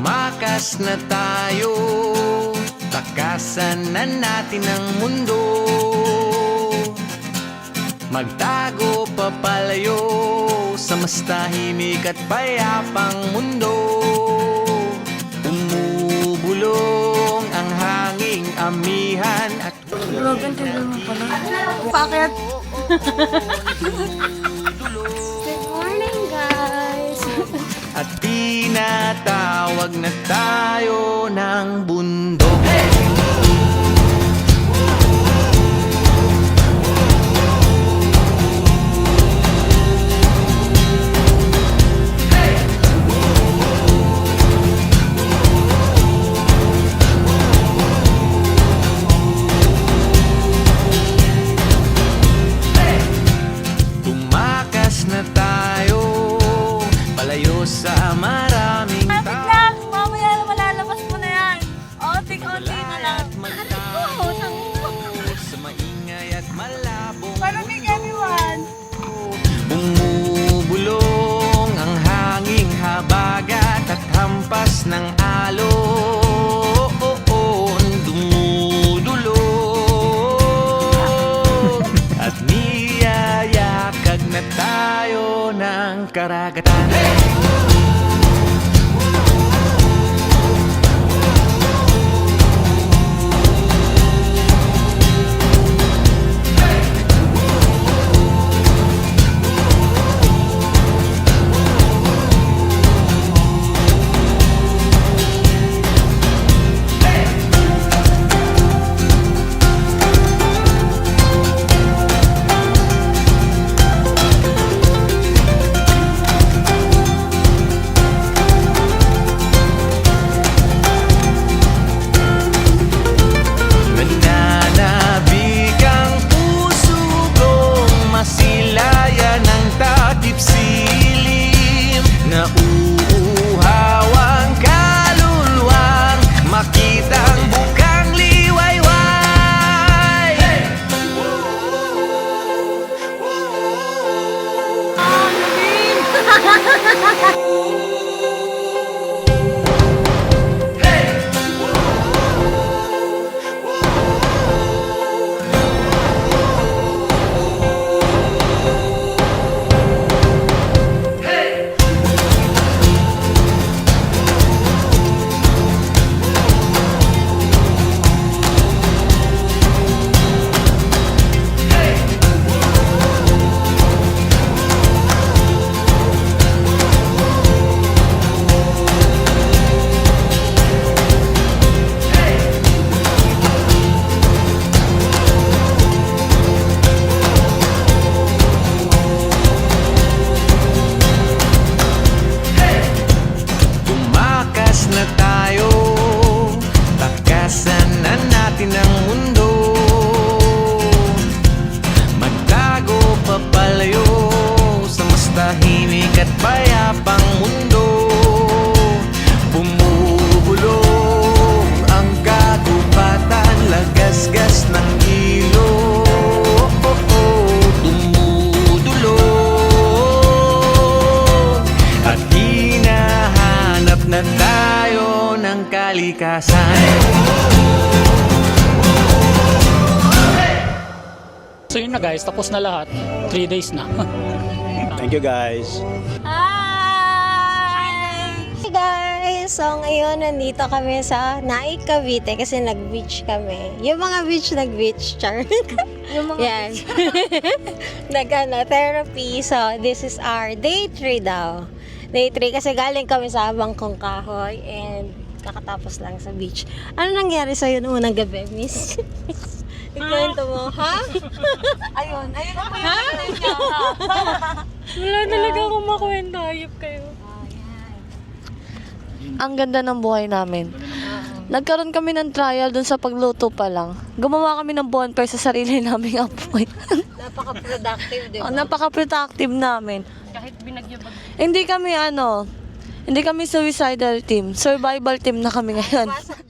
Tumakas na tayo, takasan na natin ang mundo. Magtago papalayo sa mas tahimik at payapang mundo. Umubulong ang hanging amihan at Logan, tignan mo pala. Bakit? Good morning, guys! at tinatawag na tayo ng bundok. Na tayo, palayo sa maraming tao. Wait lang! Mamaya malalabas mo na yan. Onting-onti na lang. Sa maingay at malabong Para make everyone. bumubulong ang hanging habagat at hampas ng alon dumudulog at niyayakag na tayo ng karagatan. Nauuhawang kaluluwang makitang bukang liwayway. Na tayo, takasan na natin ang mundo. Magtago papalayo sa mas tahimik at payapang mundo. Bumubulong ang kagubatan, lagasgas ng ilog, dumudulog at hinahanap na tayo ng kalikasan. So yun na guys, tapos na lahat. 3 days na. Thank you guys. Hi! Hey guys! So ngayon nandito kami sa Naik, Cavite kasi nag-beach kami. Yung mga beach nag-beach, char. Yung mga yan. Therapy. So this is our day 3 daw. Day 3 kasi galing kami sa Bangkong Kahoy and kakatapos lang sa beach. Ano nangyari sa'yo noong unang gabi, miss? Ikwento mo, ha? Ayun ako yung niya. Wala talaga akong makwento. Ayop kayo. Ang ganda ng buhay namin. Nagkaroon kami ng trial dun sa pagluto pa lang. Gumawa kami ng bonfire sa sarili naming apoy. Napaka-productive, di ba? Napaka-productive namin. Kahit binagyabag. Hindi kami suicidal team. Survival team na kami ngayon. Pasok